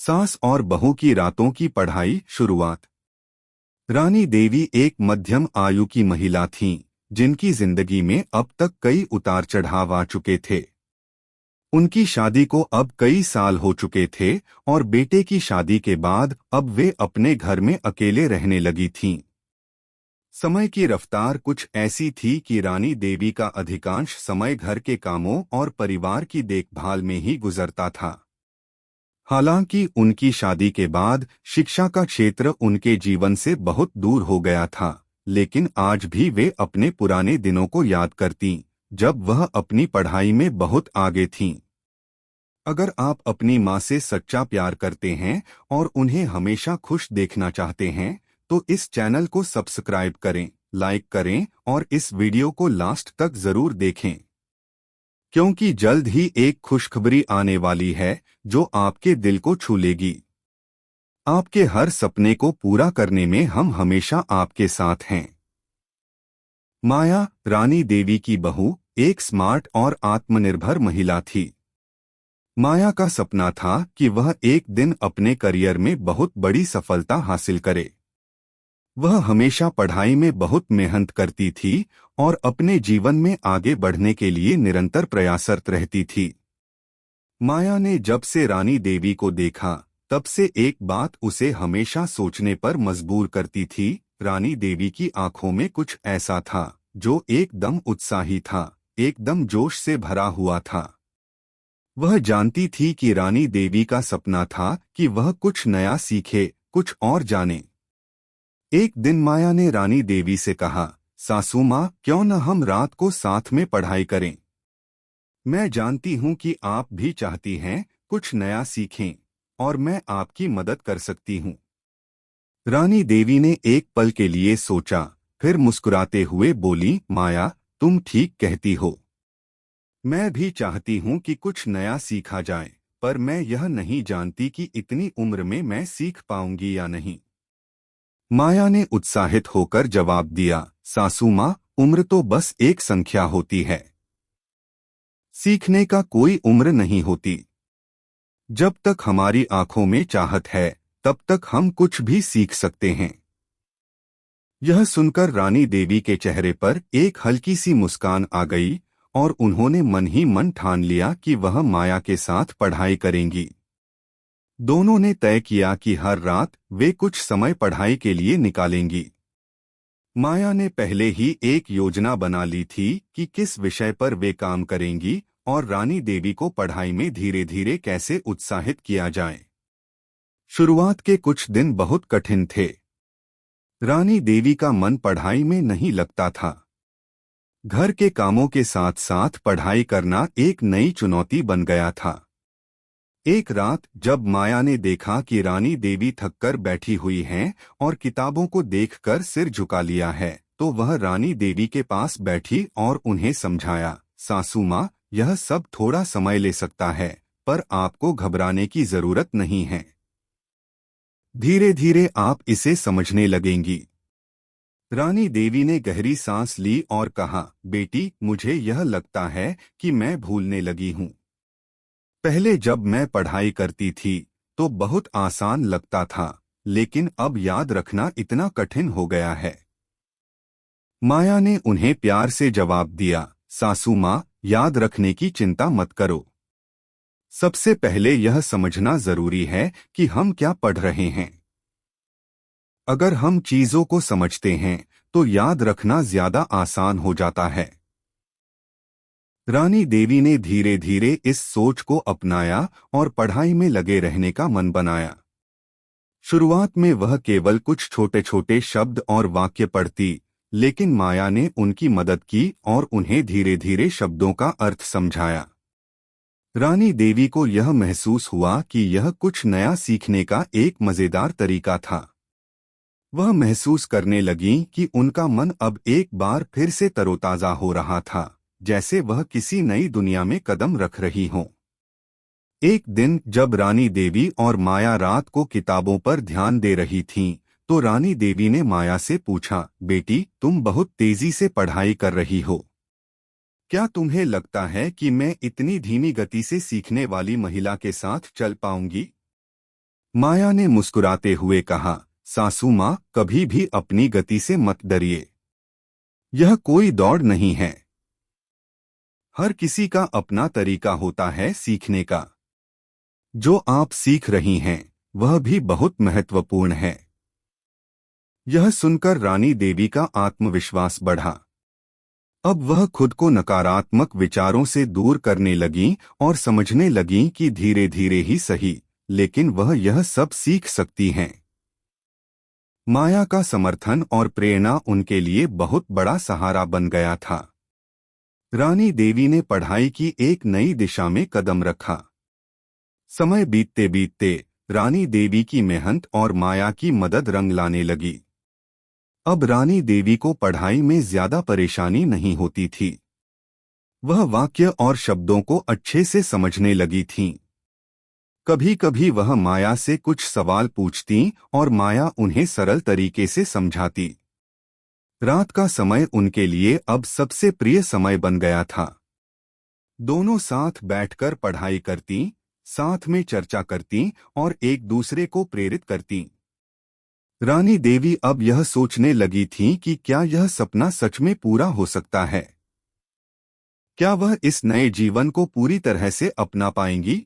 सास और बहू की रातों की पढ़ाई शुरुआत। रानी देवी एक मध्यम आयु की महिला थीं, जिनकी जिंदगी में अब तक कई उतार चढ़ाव आ चुके थे। उनकी शादी को अब कई साल हो चुके थे और बेटे की शादी के बाद अब वे अपने घर में अकेले रहने लगी थीं। समय की रफ्तार कुछ ऐसी थी कि रानी देवी का अधिकांश समय घर के कामों और परिवार की देखभाल में ही गुजरता था। हालांकि उनकी शादी के बाद शिक्षा का क्षेत्र उनके जीवन से बहुत दूर हो गया था, लेकिन आज भी वे अपने पुराने दिनों को याद करतीं, जब वह अपनी पढ़ाई में बहुत आगे थीं। अगर आप अपनी माँ से सच्चा प्यार करते हैं और उन्हें हमेशा खुश देखना चाहते हैं, तो इस चैनल को सब्सक्राइब करें, लाइक करें और इस वीडियो को लास्ट तक जरूर देखें, क्योंकि जल्द ही एक खुशखबरी आने वाली है जो आपके दिल को छू लेगी। आपके हर सपने को पूरा करने में हम हमेशा आपके साथ हैं। माया, रानी देवी की बहू, एक स्मार्ट और आत्मनिर्भर महिला थी। माया का सपना था कि वह एक दिन अपने करियर में बहुत बड़ी सफलता हासिल करे। वह हमेशा पढ़ाई में बहुत मेहनत करती थी और अपने जीवन में आगे बढ़ने के लिए निरंतर प्रयासरत रहती थी। माया ने जब से रानी देवी को देखा, तब से एक बात उसे हमेशा सोचने पर मजबूर करती थी। रानी देवी की आंखों में कुछ ऐसा था जो एकदम उत्साही था, एकदम जोश से भरा हुआ था। वह जानती थी कि रानी देवी का सपना था कि वह कुछ नया सीखे, कुछ और जाने। एक दिन माया ने रानी देवी से कहा, सासू माँ, क्यों न हम रात को साथ में पढ़ाई करें? मैं जानती हूँ कि आप भी चाहती हैं कुछ नया सीखें और मैं आपकी मदद कर सकती हूँ। रानी देवी ने एक पल के लिए सोचा, फिर मुस्कुराते हुए बोली, माया, तुम ठीक कहती हो। मैं भी चाहती हूँ कि कुछ नया सीखा जाए, पर मैं यह नहीं जानती कि इतनी उम्र में मैं सीख पाऊंगी या नहीं। माया ने उत्साहित होकर जवाब दिया, सासू माँ, उम्र तो बस एक संख्या होती है। सीखने का कोई उम्र नहीं होती। जब तक हमारी आंखों में चाहत है, तब तक हम कुछ भी सीख सकते हैं। यह सुनकर रानी देवी के चेहरे पर एक हल्की सी मुस्कान आ गई और उन्होंने मन ही मन ठान लिया कि वह माया के साथ पढ़ाई करेंगी। दोनों ने तय किया कि हर रात वे कुछ समय पढ़ाई के लिए निकालेंगी। माया ने पहले ही एक योजना बना ली थी कि किस विषय पर वे काम करेंगी और रानी देवी को पढ़ाई में धीरे धीरे कैसे उत्साहित किया जाए। शुरुआत के कुछ दिन बहुत कठिन थे। रानी देवी का मन पढ़ाई में नहीं लगता था। घर के कामों के साथ साथ पढ़ाई करना एक नई चुनौती बन गया था। एक रात जब माया ने देखा कि रानी देवी थककर बैठी हुई हैं और किताबों को देखकर सिर झुका लिया है, तो वह रानी देवी के पास बैठी और उन्हें समझाया, सासू माँ, यह सब थोड़ा समय ले सकता है, पर आपको घबराने की जरूरत नहीं है। धीरे धीरे आप इसे समझने लगेंगी। रानी देवी ने गहरी सांस ली और कहा, बेटी, मुझे यह लगता है कि मैं भूलने लगी हूँ। पहले जब मैं पढ़ाई करती थी तो बहुत आसान लगता था, लेकिन अब याद रखना इतना कठिन हो गया है। माया ने उन्हें प्यार से जवाब दिया, सासू माँ, याद रखने की चिंता मत करो। सबसे पहले यह समझना जरूरी है कि हम क्या पढ़ रहे हैं। अगर हम चीजों को समझते हैं तो याद रखना ज्यादा आसान हो जाता है। रानी देवी ने धीरे धीरे इस सोच को अपनाया और पढ़ाई में लगे रहने का मन बनाया। शुरुआत में वह केवल कुछ छोटे छोटे शब्द और वाक्य पढ़ती, लेकिन माया ने उनकी मदद की और उन्हें धीरे धीरे शब्दों का अर्थ समझाया। रानी देवी को यह महसूस हुआ कि यह कुछ नया सीखने का एक मजेदार तरीका था। वह महसूस करने लगीं कि उनका मन अब एक बार फिर से तरोताजा हो रहा था, जैसे वह किसी नई दुनिया में कदम रख रही हों। एक दिन जब रानी देवी और माया रात को किताबों पर ध्यान दे रही थीं, तो रानी देवी ने माया से पूछा, बेटी, तुम बहुत तेजी से पढ़ाई कर रही हो। क्या तुम्हें लगता है कि मैं इतनी धीमी गति से सीखने वाली महिला के साथ चल पाऊंगी? माया ने मुस्कुराते हुए कहा, सासू माँ, कभी भी अपनी गति से मत डरिए। यह कोई दौड़ नहीं है। हर किसी का अपना तरीका होता है सीखने का। जो आप सीख रही हैं वह भी बहुत महत्वपूर्ण है। यह सुनकर रानी देवी का आत्मविश्वास बढ़ा। अब वह खुद को नकारात्मक विचारों से दूर करने लगीं और समझने लगीं कि धीरे धीरे ही सही, लेकिन वह यह सब सीख सकती हैं। माया का समर्थन और प्रेरणा उनके लिए बहुत बड़ा सहारा बन गया था। रानी देवी ने पढ़ाई की एक नई दिशा में कदम रखा। समय बीतते बीतते रानी देवी की मेहनत और माया की मदद रंग लाने लगी। अब रानी देवी को पढ़ाई में ज्यादा परेशानी नहीं होती थी। वह वाक्य और शब्दों को अच्छे से समझने लगी थीं। कभी कभी वह माया से कुछ सवाल पूछती और माया उन्हें सरल तरीके से समझाती। रात का समय उनके लिए अब सबसे प्रिय समय बन गया था। दोनों साथ बैठकर पढ़ाई करती, साथ में चर्चा करती और एक दूसरे को प्रेरित करती। रानी देवी अब यह सोचने लगी थीं कि क्या यह सपना सच में पूरा हो सकता है। क्या वह इस नए जीवन को पूरी तरह से अपना पाएंगी?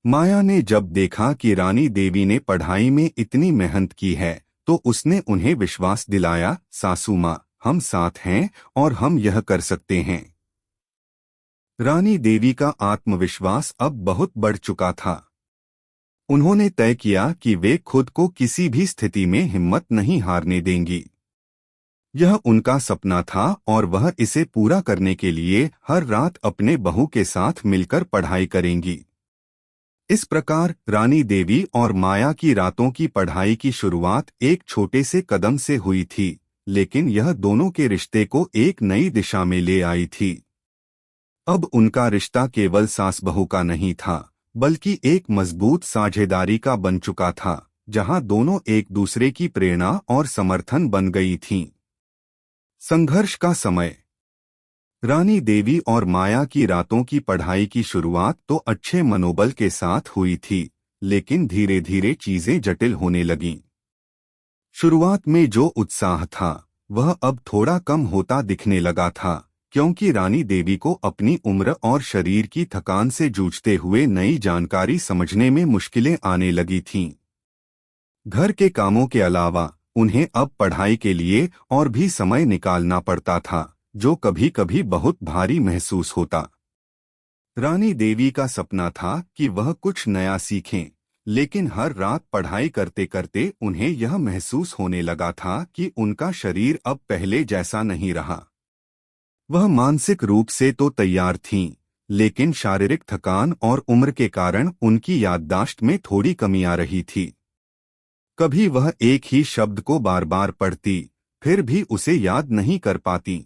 माया ने जब देखा कि रानी देवी ने पढ़ाई में इतनी मेहनत की है तो उसने उन्हें विश्वास दिलाया, सासू माँ, हम साथ हैं और हम यह कर सकते हैं। रानी देवी का आत्मविश्वास अब बहुत बढ़ चुका था। उन्होंने तय किया कि वे खुद को किसी भी स्थिति में हिम्मत नहीं हारने देंगी। यह उनका सपना था और वह इसे पूरा करने के लिए हर रात अपने बहू के साथ मिलकर पढ़ाई करेंगी। इस प्रकार रानी देवी और माया की रातों की पढ़ाई की शुरुआत एक छोटे से कदम से हुई थी, लेकिन यह दोनों के रिश्ते को एक नई दिशा में ले आई थी। अब उनका रिश्ता केवल सास बहू का नहीं था, बल्कि एक मजबूत साझेदारी का बन चुका था, जहां दोनों एक दूसरे की प्रेरणा और समर्थन बन गई थीं। संघर्ष का समय। रानी देवी और माया की रातों की पढ़ाई की शुरुआत तो अच्छे मनोबल के साथ हुई थी, लेकिन धीरे धीरे चीजें जटिल होने लगीं। शुरुआत में जो उत्साह था वह अब थोड़ा कम होता दिखने लगा था, क्योंकि रानी देवी को अपनी उम्र और शरीर की थकान से जूझते हुए नई जानकारी समझने में मुश्किलें आने लगी थीं। घर के कामों के अलावा उन्हें अब पढ़ाई के लिए और भी समय निकालना पड़ता था, जो कभी कभी बहुत भारी महसूस होता। रानी देवी का सपना था कि वह कुछ नया सीखें, लेकिन हर रात पढ़ाई करते करते उन्हें यह महसूस होने लगा था कि उनका शरीर अब पहले जैसा नहीं रहा। वह मानसिक रूप से तो तैयार थीं, लेकिन शारीरिक थकान और उम्र के कारण उनकी याददाश्त में थोड़ी कमी आ रही थी। कभी वह एक ही शब्द को बार बार पढ़ती, फिर भी उसे याद नहीं कर पाती।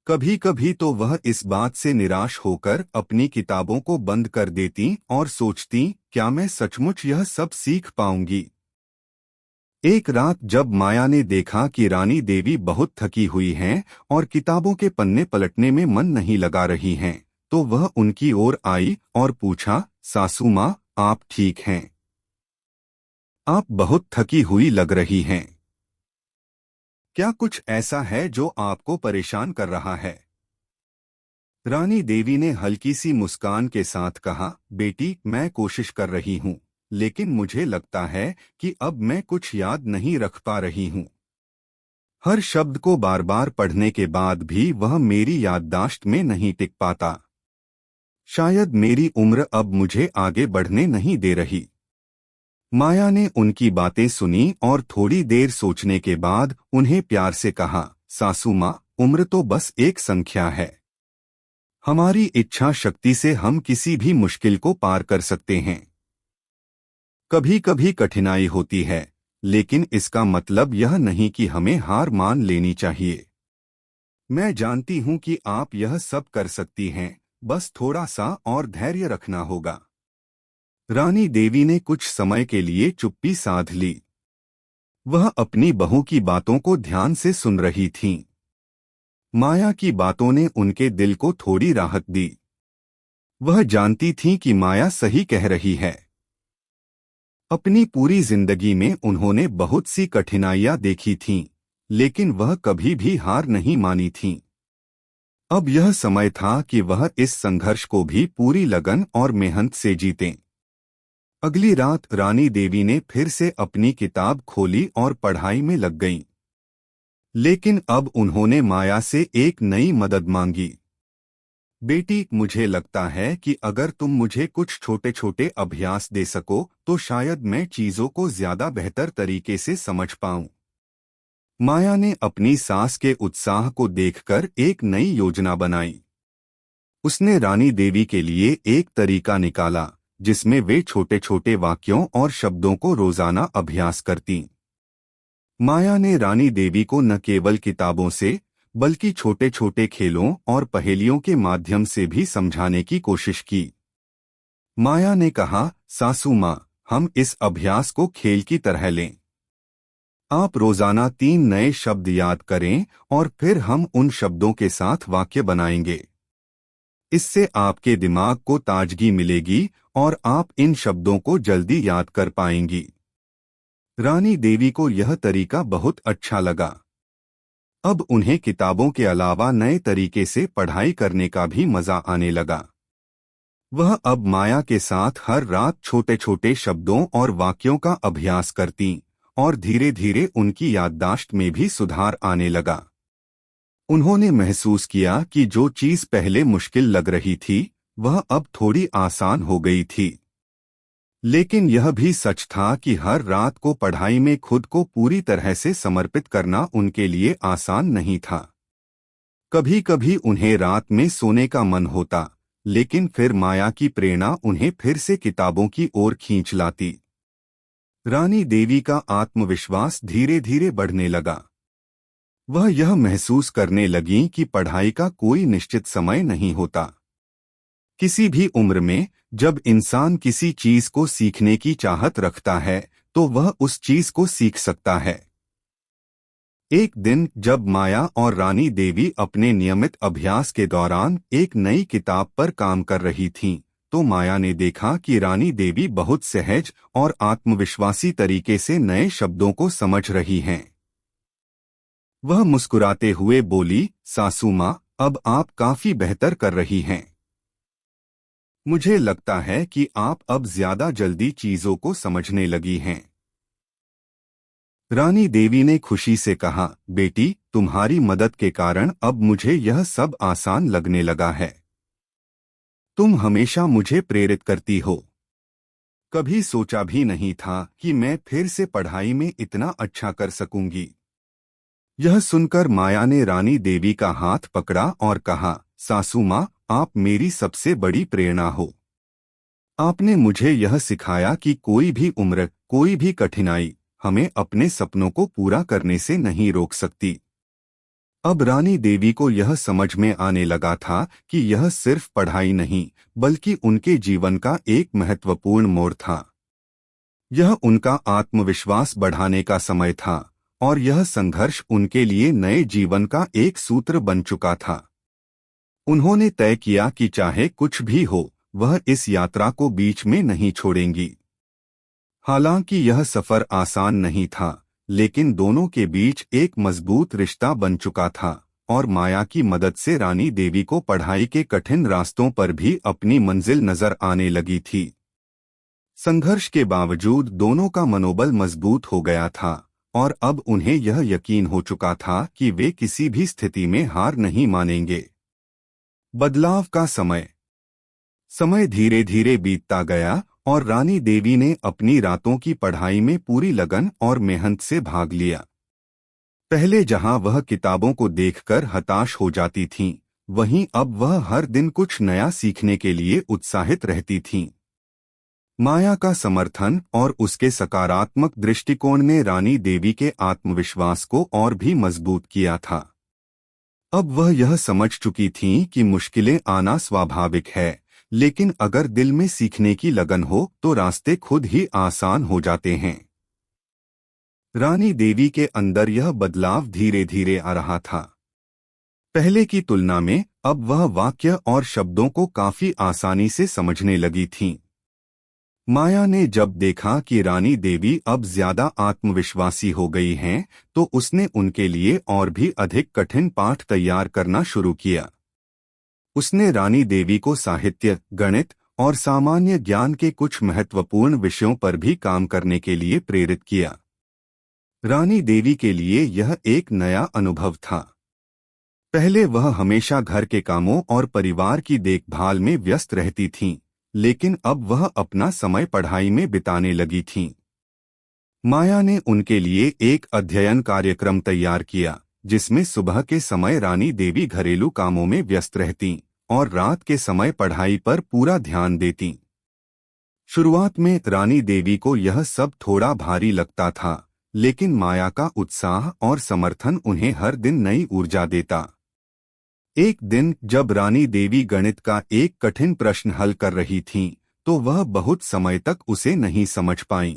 कभी कभी तो वह इस बात से निराश होकर अपनी किताबों को बंद कर देती और सोचती, क्या मैं सचमुच यह सब सीख पाऊंगी। एक रात जब माया ने देखा कि रानी देवी बहुत थकी हुई हैं और किताबों के पन्ने पलटने में मन नहीं लगा रही हैं, तो वह उनकी ओर आई और पूछा, सासू माँ, आप ठीक हैं? आप बहुत थकी हुई लग रही हैं। क्या कुछ ऐसा है जो आपको परेशान कर रहा है? रानी देवी ने हल्की सी मुस्कान के साथ कहा, बेटी, मैं कोशिश कर रही हूँ, लेकिन मुझे लगता है कि अब मैं कुछ याद नहीं रख पा रही हूँ। हर शब्द को बार बार पढ़ने के बाद भी वह मेरी याददाश्त में नहीं टिक पाता। शायद मेरी उम्र अब मुझे आगे बढ़ने नहीं दे रही। माया ने उनकी बातें सुनी और थोड़ी देर सोचने के बाद उन्हें प्यार से कहा, सासू माँ, उम्र तो बस एक संख्या है। हमारी इच्छा शक्ति से हम किसी भी मुश्किल को पार कर सकते हैं। कभी कभी कठिनाई होती है, लेकिन इसका मतलब यह नहीं कि हमें हार मान लेनी चाहिए। मैं जानती हूं कि आप यह सब कर सकती हैं, बस थोड़ा सा और धैर्य रखना होगा। रानी देवी ने कुछ समय के लिए चुप्पी साध ली। वह अपनी बहू की बातों को ध्यान से सुन रही थीं। माया की बातों ने उनके दिल को थोड़ी राहत दी। वह जानती थीं कि माया सही कह रही है। अपनी पूरी जिंदगी में उन्होंने बहुत सी कठिनाइयां देखी थीं, लेकिन वह कभी भी हार नहीं मानी थीं। अब यह समय था कि वह इस संघर्ष को भी पूरी लगन और मेहनत से जीतें। अगली रात रानी देवी ने फिर से अपनी किताब खोली और पढ़ाई में लग गईं। लेकिन अब उन्होंने माया से एक नई मदद मांगी। बेटी, मुझे लगता है कि अगर तुम मुझे कुछ छोटे छोटे अभ्यास दे सको तो शायद मैं चीजों को ज्यादा बेहतर तरीके से समझ पाऊं। माया ने अपनी सास के उत्साह को देखकर एक नई योजना बनाई। उसने रानी देवी के लिए एक तरीका निकाला जिसमें वे छोटे छोटे वाक्यों और शब्दों को रोजाना अभ्यास करतीं। माया ने रानी देवी को न केवल किताबों से बल्कि छोटे छोटे खेलों और पहेलियों के माध्यम से भी समझाने की कोशिश की। माया ने कहा, सासू माँ, हम इस अभ्यास को खेल की तरह लें। आप रोजाना 3 नए शब्द याद करें और फिर हम उन शब्दों के साथ वाक्य बनाएंगे। इससे आपके दिमाग को ताजगी मिलेगी और आप इन शब्दों को जल्दी याद कर पाएंगी। रानी देवी को यह तरीका बहुत अच्छा लगा। अब उन्हें किताबों के अलावा नए तरीके से पढ़ाई करने का भी मजा आने लगा। वह अब माया के साथ हर रात छोटे छोटे शब्दों और वाक्यों का अभ्यास करतीं और धीरे धीरे उनकी याददाश्त में भी सुधार आने लगा। उन्होंने महसूस किया कि जो चीज पहले मुश्किल लग रही थी वह अब थोड़ी आसान हो गई थी। लेकिन यह भी सच था कि हर रात को पढ़ाई में खुद को पूरी तरह से समर्पित करना उनके लिए आसान नहीं था। कभी कभी उन्हें रात में सोने का मन होता, लेकिन फिर माया की प्रेरणा उन्हें फिर से किताबों की ओर खींच लाती। रानी देवी का आत्मविश्वास धीरे धीरे बढ़ने लगा। वह यह महसूस करने लगीं कि पढ़ाई का कोई निश्चित समय नहीं होता। किसी भी उम्र में जब इंसान किसी चीज को सीखने की चाहत रखता है तो वह उस चीज को सीख सकता है। एक दिन जब माया और रानी देवी अपने नियमित अभ्यास के दौरान एक नई किताब पर काम कर रही थीं, तो माया ने देखा कि रानी देवी बहुत सहज और आत्मविश्वासी तरीके से नए शब्दों को समझ रही हैं। वह मुस्कुराते हुए बोली, सासू माँ, अब आप काफी बेहतर कर रही हैं। मुझे लगता है कि आप अब ज्यादा जल्दी चीजों को समझने लगी हैं। रानी देवी ने खुशी से कहा, बेटी, तुम्हारी मदद के कारण अब मुझे यह सब आसान लगने लगा है। तुम हमेशा मुझे प्रेरित करती हो। कभी सोचा भी नहीं था कि मैं फिर से पढ़ाई में इतना अच्छा कर सकूंगी। यह सुनकर माया ने रानी देवी का हाथ पकड़ा और कहा, सासू माँ, आप मेरी सबसे बड़ी प्रेरणा हो। आपने मुझे यह सिखाया कि कोई भी उम्र, कोई भी कठिनाई हमें अपने सपनों को पूरा करने से नहीं रोक सकती। अब रानी देवी को यह समझ में आने लगा था कि यह सिर्फ पढ़ाई नहीं, बल्कि उनके जीवन का एक महत्वपूर्ण मोड़ था। यह उनका आत्मविश्वास बढ़ाने का समय था और यह संघर्ष उनके लिए नए जीवन का एक सूत्र बन चुका था। उन्होंने तय किया कि चाहे कुछ भी हो, वह इस यात्रा को बीच में नहीं छोड़ेंगी। हालांकि यह सफर आसान नहीं था, लेकिन दोनों के बीच एक मजबूत रिश्ता बन चुका था और माया की मदद से रानी देवी को पढ़ाई के कठिन रास्तों पर भी अपनी मंजिल नजर आने लगी थी। संघर्ष के बावजूद दोनों का मनोबल मजबूत हो गया था और अब उन्हें यह यकीन हो चुका था कि वे किसी भी स्थिति में हार नहीं मानेंगे। बदलाव का समय धीरे धीरे बीतता गया और रानी देवी ने अपनी रातों की पढ़ाई में पूरी लगन और मेहनत से भाग लिया। पहले जहां वह किताबों को देखकर हताश हो जाती थीं, वहीं अब वह हर दिन कुछ नया सीखने के लिए उत्साहित रहती थीं। माया का समर्थन और उसके सकारात्मक दृष्टिकोण ने रानी देवी के आत्मविश्वास को और भी मजबूत किया था। अब वह यह समझ चुकी थीं कि मुश्किलें आना स्वाभाविक है, लेकिन अगर दिल में सीखने की लगन हो तो रास्ते खुद ही आसान हो जाते हैं। रानी देवी के अंदर यह बदलाव धीरे धीरे आ रहा था। पहले की तुलना में अब वह वाक्य और शब्दों को काफी आसानी से समझने लगी थीं। माया ने जब देखा कि रानी देवी अब ज्यादा आत्मविश्वासी हो गई हैं, तो उसने उनके लिए और भी अधिक कठिन पाठ तैयार करना शुरू किया। उसने रानी देवी को साहित्य, गणित और सामान्य ज्ञान के कुछ महत्वपूर्ण विषयों पर भी काम करने के लिए प्रेरित किया। रानी देवी के लिए यह एक नया अनुभव था। पहले वह हमेशा घर के कामों और परिवार की देखभाल में व्यस्त रहती थीं, लेकिन अब वह अपना समय पढ़ाई में बिताने लगी थीं। माया ने उनके लिए एक अध्ययन कार्यक्रम तैयार किया, जिसमें सुबह के समय रानी देवी घरेलू कामों में व्यस्त रहतीं और रात के समय पढ़ाई पर पूरा ध्यान देतीं। शुरुआत में रानी देवी को यह सब थोड़ा भारी लगता था, लेकिन माया का उत्साह और समर्थन उन्हें हर दिन नई ऊर्जा देता। एक दिन जब रानी देवी गणित का एक कठिन प्रश्न हल कर रही थीं, तो वह बहुत समय तक उसे नहीं समझ पाईं।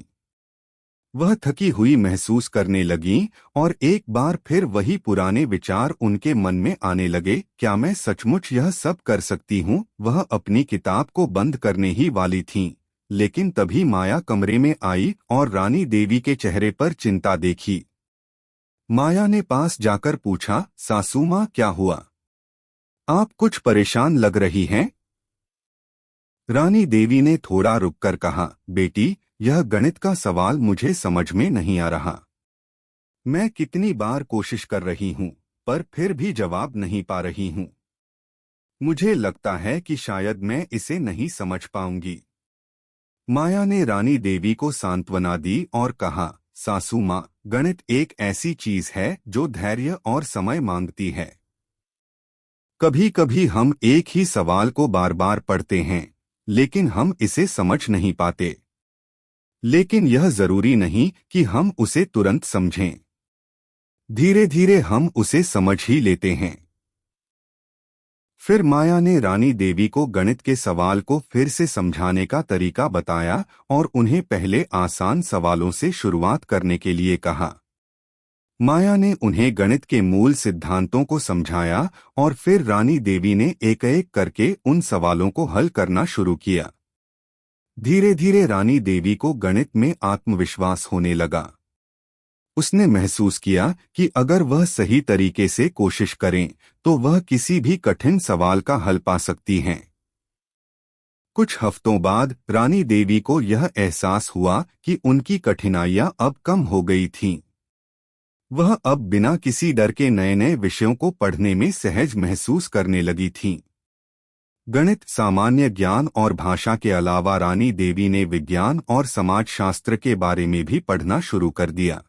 वह थकी हुई महसूस करने लगीं और एक बार फिर वही पुराने विचार उनके मन में आने लगे, क्या मैं सचमुच यह सब कर सकती हूँ? वह अपनी किताब को बंद करने ही वाली थीं, लेकिन तभी माया कमरे में आई और रानी देवी के चेहरे पर चिंता देखी। माया ने पास जाकर पूछा, सासू माँ, क्या हुआ? आप कुछ परेशान लग रही हैं? रानी देवी ने थोड़ा रुककर कहा, बेटी, यह गणित का सवाल मुझे समझ में नहीं आ रहा। मैं कितनी बार कोशिश कर रही हूँ, पर फिर भी जवाब नहीं पा रही हूँ। मुझे लगता है कि शायद मैं इसे नहीं समझ पाऊंगी। माया ने रानी देवी को सांत्वना दी और कहा, सासू माँ, गणित एक ऐसी चीज है जो धैर्य और समय मांगती है। कभी कभी हम एक ही सवाल को बार बार पढ़ते हैं, लेकिन हम इसे समझ नहीं पाते। लेकिन यह जरूरी नहीं कि हम उसे तुरंत समझें। धीरे धीरे हम उसे समझ ही लेते हैं। फिर माया ने रानी देवी को गणित के सवाल को फिर से समझाने का तरीका बताया और उन्हें पहले आसान सवालों से शुरुआत करने के लिए कहा। माया ने उन्हें गणित के मूल सिद्धांतों को समझाया और फिर रानी देवी ने एक एक करके उन सवालों को हल करना शुरू किया। धीरे धीरे रानी देवी को गणित में आत्मविश्वास होने लगा। उसने महसूस किया कि अगर वह सही तरीके से कोशिश करें तो वह किसी भी कठिन सवाल का हल पा सकती हैं। कुछ हफ्तों बाद रानी देवी को यह एहसास हुआ कि उनकी कठिनाइयां अब कम हो गई थीं। वह अब बिना किसी डर के नए नए विषयों को पढ़ने में सहज महसूस करने लगी थीं। गणित, सामान्य ज्ञान और भाषा के अलावा रानी देवी ने विज्ञान और समाजशास्त्र के बारे में भी पढ़ना शुरू कर दिया।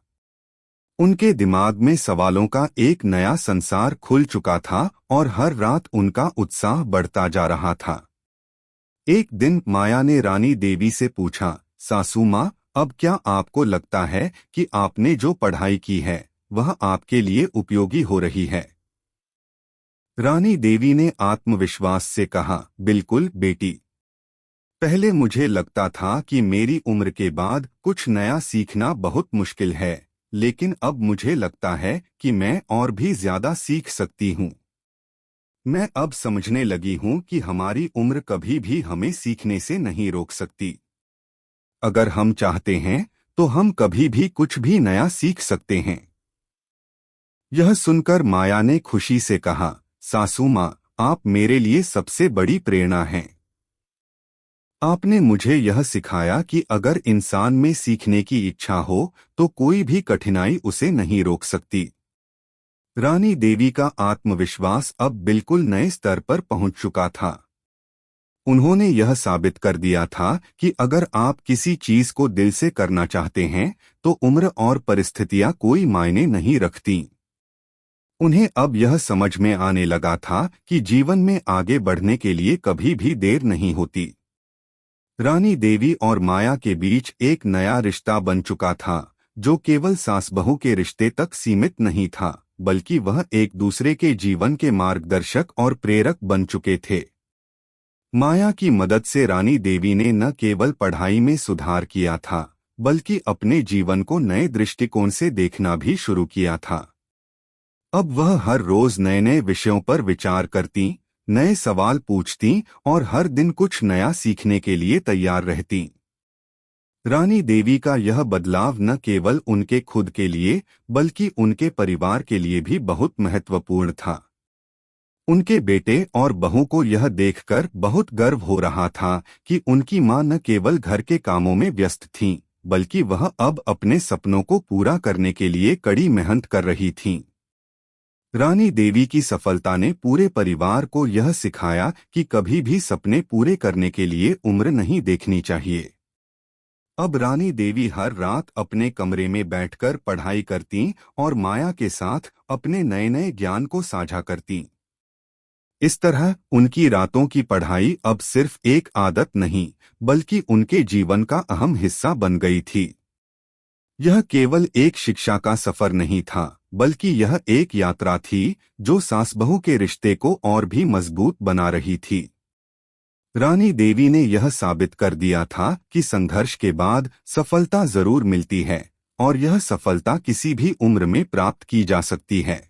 उनके दिमाग में सवालों का एक नया संसार खुल चुका था और हर रात उनका उत्साह बढ़ता जा रहा था। एक दिन माया ने रानी देवी से पूछा, सासू माँ, अब क्या आपको लगता है कि आपने जो पढ़ाई की है वह आपके लिए उपयोगी हो रही है? रानी देवी ने आत्मविश्वास से कहा, बिल्कुल बेटी। पहले मुझे लगता था कि मेरी उम्र के बाद कुछ नया सीखना बहुत मुश्किल है, लेकिन अब मुझे लगता है कि मैं और भी ज्यादा सीख सकती हूँ। मैं अब समझने लगी हूँ कि हमारी उम्र कभी भी हमें सीखने से नहीं रोक सकती। अगर हम चाहते हैं तो हम कभी भी कुछ भी नया सीख सकते हैं। यह सुनकर माया ने खुशी से कहा, सासू माँ, आप मेरे लिए सबसे बड़ी प्रेरणा हैं। आपने मुझे यह सिखाया कि अगर इंसान में सीखने की इच्छा हो तो कोई भी कठिनाई उसे नहीं रोक सकती। रानी देवी का आत्मविश्वास अब बिल्कुल नए स्तर पर पहुंच चुका था। उन्होंने यह साबित कर दिया था कि अगर आप किसी चीज को दिल से करना चाहते हैं तो उम्र और परिस्थितियां कोई मायने नहीं रखती। उन्हें अब यह समझ में आने लगा था कि जीवन में आगे बढ़ने के लिए कभी भी देर नहीं होती। रानी देवी और माया के बीच एक नया रिश्ता बन चुका था, जो केवल सास बहू के रिश्ते तक सीमित नहीं था, बल्कि वह एक दूसरे के जीवन के मार्गदर्शक और प्रेरक बन चुके थे। माया की मदद से रानी देवी ने न केवल पढ़ाई में सुधार किया था, बल्कि अपने जीवन को नए दृष्टिकोण से देखना भी शुरू किया था। अब वह हर रोज नए नए विषयों पर विचार करती, नए सवाल पूछती और हर दिन कुछ नया सीखने के लिए तैयार रहती। रानी देवी का यह बदलाव न केवल उनके खुद के लिए बल्कि उनके परिवार के लिए भी बहुत महत्वपूर्ण था। उनके बेटे और बहू को यह देखकर बहुत गर्व हो रहा था कि उनकी मां न केवल घर के कामों में व्यस्त थीं, बल्कि वह अब अपने सपनों को पूरा करने के लिए कड़ी मेहनत कर रही थीं। रानी देवी की सफलता ने पूरे परिवार को यह सिखाया कि कभी भी सपने पूरे करने के लिए उम्र नहीं देखनी चाहिए। अब रानी देवी हर रात अपने कमरे में बैठकर पढ़ाई करतीं और माया के साथ अपने नए नए ज्ञान को साझा करतीं। इस तरह उनकी रातों की पढ़ाई अब सिर्फ एक आदत नहीं, बल्कि उनके जीवन का अहम हिस्सा बन गई थी। यह केवल एक शिक्षा का सफर नहीं था, बल्कि यह एक यात्रा थी जो सास बहू के रिश्ते को और भी मजबूत बना रही थी। रानी देवी ने यह साबित कर दिया था कि संघर्ष के बाद सफलता जरूर मिलती है और यह सफलता किसी भी उम्र में प्राप्त की जा सकती है।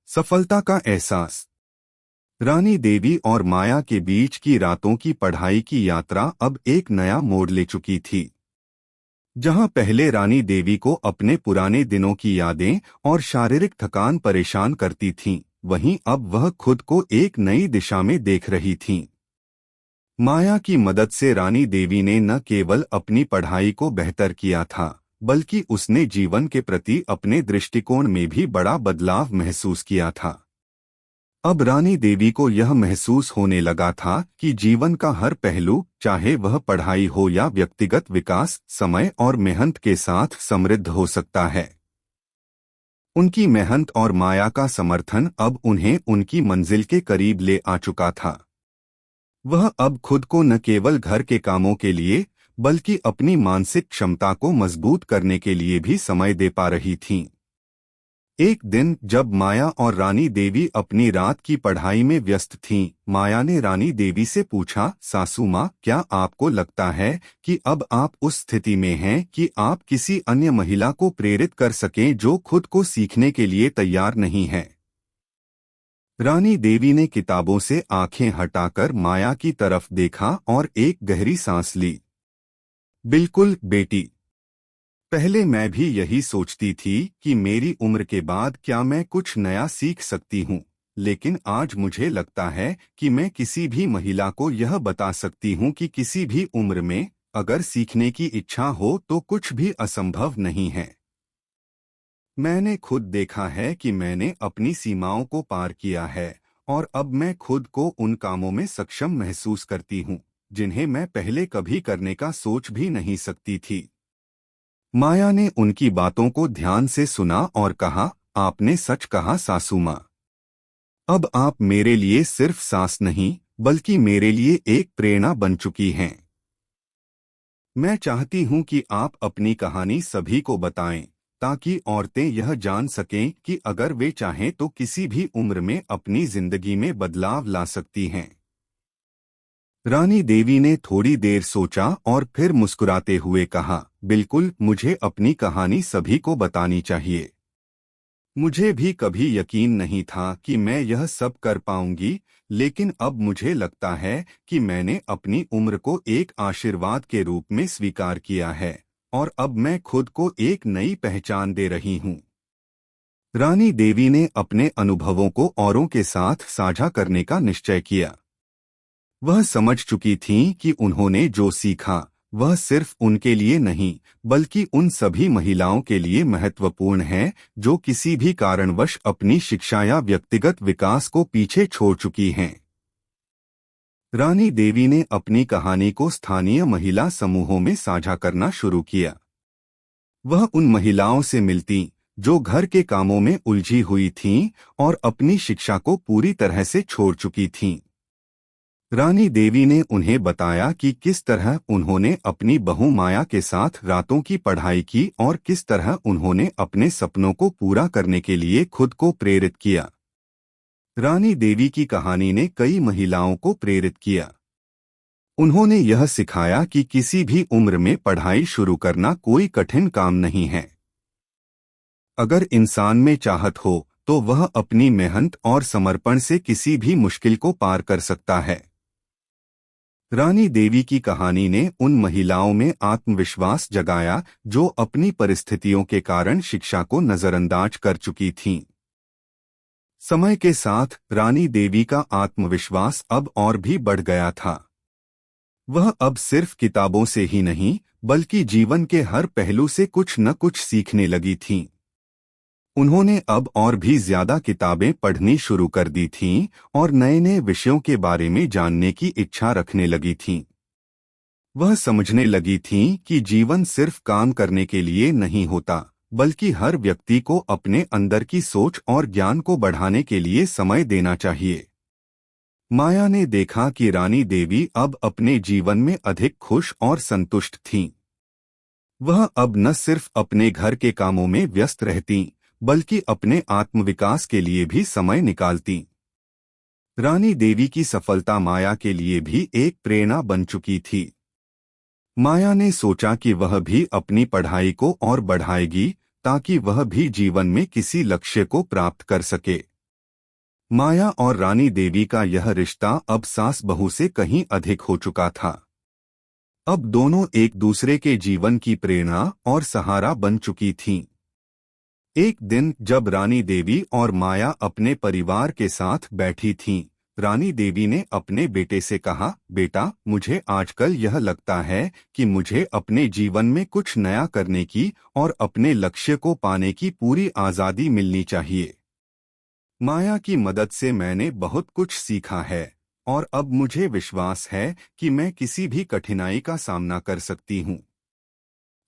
सफलता का एहसास। रानी देवी और माया के बीच की रातों की पढ़ाई की यात्रा अब एक नया मोड़ ले चुकी थी। जहां पहले रानी देवी को अपने पुराने दिनों की यादें और शारीरिक थकान परेशान करती थीं, वहीं अब वह खुद को एक नई दिशा में देख रही थीं। माया की मदद से रानी देवी ने न केवल अपनी पढ़ाई को बेहतर किया था, बल्कि उसने जीवन के प्रति अपने दृष्टिकोण में भी बड़ा बदलाव महसूस किया था। अब रानी देवी को यह महसूस होने लगा था कि जीवन का हर पहलू, चाहे वह पढ़ाई हो या व्यक्तिगत विकास, समय और मेहनत के साथ समृद्ध हो सकता है। उनकी मेहनत और माया का समर्थन अब उन्हें उनकी मंजिल के करीब ले आ चुका था। वह अब खुद को न केवल घर के कामों के लिए, बल्कि अपनी मानसिक क्षमता को मजबूत करने के लिए भी समय दे पा रही थीं। एक दिन जब माया और रानी देवी अपनी रात की पढ़ाई में व्यस्त थीं, माया ने रानी देवी से पूछा, सासू माँ, क्या आपको लगता है कि अब आप उस स्थिति में हैं कि आप किसी अन्य महिला को प्रेरित कर सकें जो खुद को सीखने के लिए तैयार नहीं है? रानी देवी ने किताबों से आंखें हटाकर माया की तरफ देखा और एक गहरी सांस ली। बिल्कुल बेटी, पहले मैं भी यही सोचती थी कि मेरी उम्र के बाद क्या मैं कुछ नया सीख सकती हूँ, लेकिन आज मुझे लगता है कि मैं किसी भी महिला को यह बता सकती हूँ कि किसी भी उम्र में अगर सीखने की इच्छा हो तो कुछ भी असंभव नहीं है। मैंने खुद देखा है कि मैंने अपनी सीमाओं को पार किया है और अब मैं खुद को उन कामों में सक्षम महसूस करती हूँ जिन्हें मैं पहले कभी करने का सोच भी नहीं सकती थी। माया ने उनकी बातों को ध्यान से सुना और कहा, आपने सच कहा सासू माँ। अब आप मेरे लिए सिर्फ सास नहीं, बल्कि मेरे लिए एक प्रेरणा बन चुकी हैं। मैं चाहती हूँ कि आप अपनी कहानी सभी को बताएं, ताकि औरतें यह जान सकें कि अगर वे चाहें तो किसी भी उम्र में अपनी जिंदगी में बदलाव ला सकती हैं। रानी देवी ने थोड़ी देर सोचा और फिर मुस्कुराते हुए कहा, बिल्कुल, मुझे अपनी कहानी सभी को बतानी चाहिए। मुझे भी कभी यकीन नहीं था कि मैं यह सब कर पाऊंगी, लेकिन अब मुझे लगता है कि मैंने अपनी उम्र को एक आशीर्वाद के रूप में स्वीकार किया है और अब मैं खुद को एक नई पहचान दे रही हूँ। रानी देवी ने अपने अनुभवों को औरों के साथ साझा करने का निश्चय किया। वह समझ चुकी थीं कि उन्होंने जो सीखा वह सिर्फ उनके लिए नहीं, बल्कि उन सभी महिलाओं के लिए महत्वपूर्ण है जो किसी भी कारणवश अपनी शिक्षा या व्यक्तिगत विकास को पीछे छोड़ चुकी हैं। रानी देवी ने अपनी कहानी को स्थानीय महिला समूहों में साझा करना शुरू किया। वह उन महिलाओं से मिलती जो घर के कामों में उलझी हुई थीं और अपनी शिक्षा को पूरी तरह से छोड़ चुकी थीं। रानी देवी ने उन्हें बताया कि किस तरह उन्होंने अपनी बहू माया के साथ रातों की पढ़ाई की और किस तरह उन्होंने अपने सपनों को पूरा करने के लिए खुद को प्रेरित किया। रानी देवी की कहानी ने कई महिलाओं को प्रेरित किया। उन्होंने यह सिखाया कि किसी भी उम्र में पढ़ाई शुरू करना कोई कठिन काम नहीं है। अगर इंसान में चाहत हो तो वह अपनी मेहनत और समर्पण से किसी भी मुश्किल को पार कर सकता है। रानी देवी की कहानी ने उन महिलाओं में आत्मविश्वास जगाया जो अपनी परिस्थितियों के कारण शिक्षा को नजरअंदाज कर चुकी थीं। समय के साथ रानी देवी का आत्मविश्वास अब और भी बढ़ गया था। वह अब सिर्फ किताबों से ही नहीं बल्कि जीवन के हर पहलू से कुछ न कुछ सीखने लगी थीं। उन्होंने अब और भी ज्यादा किताबें पढ़नी शुरू कर दी थीं और नए नए विषयों के बारे में जानने की इच्छा रखने लगी थीं। वह समझने लगी थीं कि जीवन सिर्फ काम करने के लिए नहीं होता, बल्कि हर व्यक्ति को अपने अंदर की सोच और ज्ञान को बढ़ाने के लिए समय देना चाहिए। माया ने देखा कि रानी देवी अब अपने जीवन में अधिक खुश और संतुष्ट थीं। वह अब न सिर्फ अपने घर के कामों में व्यस्त रहतीं, बल्कि अपने आत्मविकास के लिए भी समय निकालतीं। रानी देवी की सफलता माया के लिए भी एक प्रेरणा बन चुकी थी। माया ने सोचा कि वह भी अपनी पढ़ाई को और बढ़ाएगी ताकि वह भी जीवन में किसी लक्ष्य को प्राप्त कर सके। माया और रानी देवी का यह रिश्ता अब सास बहू से कहीं अधिक हो चुका था। अब दोनों एक दूसरे के जीवन की प्रेरणा और सहारा बन चुकी थीं। एक दिन जब रानी देवी और माया अपने परिवार के साथ बैठी थीं, रानी देवी ने अपने बेटे से कहा, बेटा, मुझे आजकल यह लगता है कि मुझे अपने जीवन में कुछ नया करने की और अपने लक्ष्य को पाने की पूरी आज़ादी मिलनी चाहिए। माया की मदद से मैंने बहुत कुछ सीखा है और अब मुझे विश्वास है कि मैं किसी भी कठिनाई का सामना कर सकती हूँ।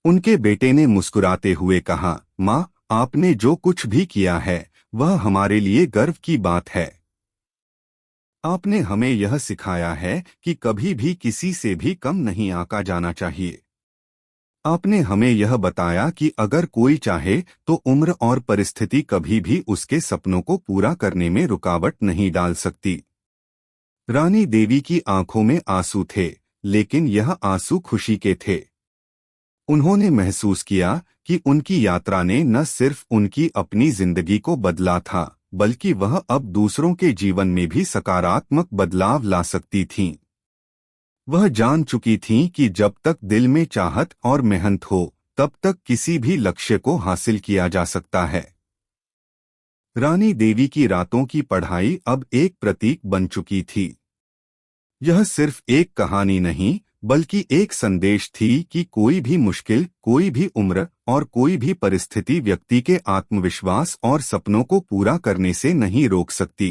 उनके बेटे ने मुस्कुराते हुए कहा, माँ, आपने जो कुछ भी किया है वह हमारे लिए गर्व की बात है। आपने हमें यह सिखाया है कि कभी भी किसी से भी कम नहीं आंका जाना चाहिए। आपने हमें यह बताया कि अगर कोई चाहे तो उम्र और परिस्थिति कभी भी उसके सपनों को पूरा करने में रुकावट नहीं डाल सकती। रानी देवी की आंखों में आंसू थे, लेकिन यह आंसू खुशी के थे। उन्होंने महसूस किया कि उनकी यात्रा ने न सिर्फ उनकी अपनी जिंदगी को बदला था, बल्कि वह अब दूसरों के जीवन में भी सकारात्मक बदलाव ला सकती थीं। वह जान चुकी थीं कि जब तक दिल में चाहत और मेहनत हो, तब तक किसी भी लक्ष्य को हासिल किया जा सकता है। रानी देवी की रातों की पढ़ाई अब एक प्रतीक बन चुकी थी। यह सिर्फ एक कहानी नहीं, बल्कि एक संदेश थी कि कोई भी मुश्किल, कोई भी उम्र और कोई भी परिस्थिति व्यक्ति के आत्मविश्वास और सपनों को पूरा करने से नहीं रोक सकती।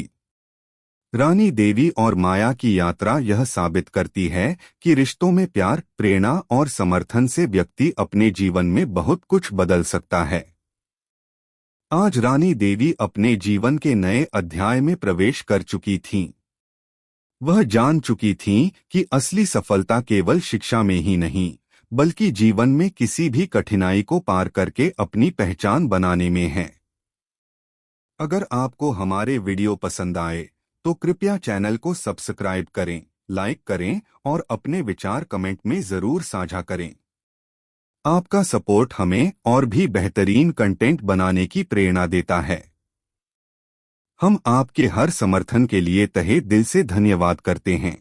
रानी देवी और माया की यात्रा यह साबित करती है कि रिश्तों में प्यार, प्रेरणा और समर्थन से व्यक्ति अपने जीवन में बहुत कुछ बदल सकता है। आज रानी देवी अपने जीवन के नए अध्याय में प्रवेश कर चुकी थीं। वह जान चुकी थीं कि असली सफलता केवल शिक्षा में ही नहीं, बल्कि जीवन में किसी भी कठिनाई को पार करके अपनी पहचान बनाने में है। अगर आपको हमारे वीडियो पसंद आए तो कृपया चैनल को सब्सक्राइब करें, लाइक करें और अपने विचार कमेंट में जरूर साझा करें। आपका सपोर्ट हमें और भी बेहतरीन कंटेंट बनाने की प्रेरणा देता है। हम आपके हर समर्थन के लिए तहे दिल से धन्यवाद करते हैं।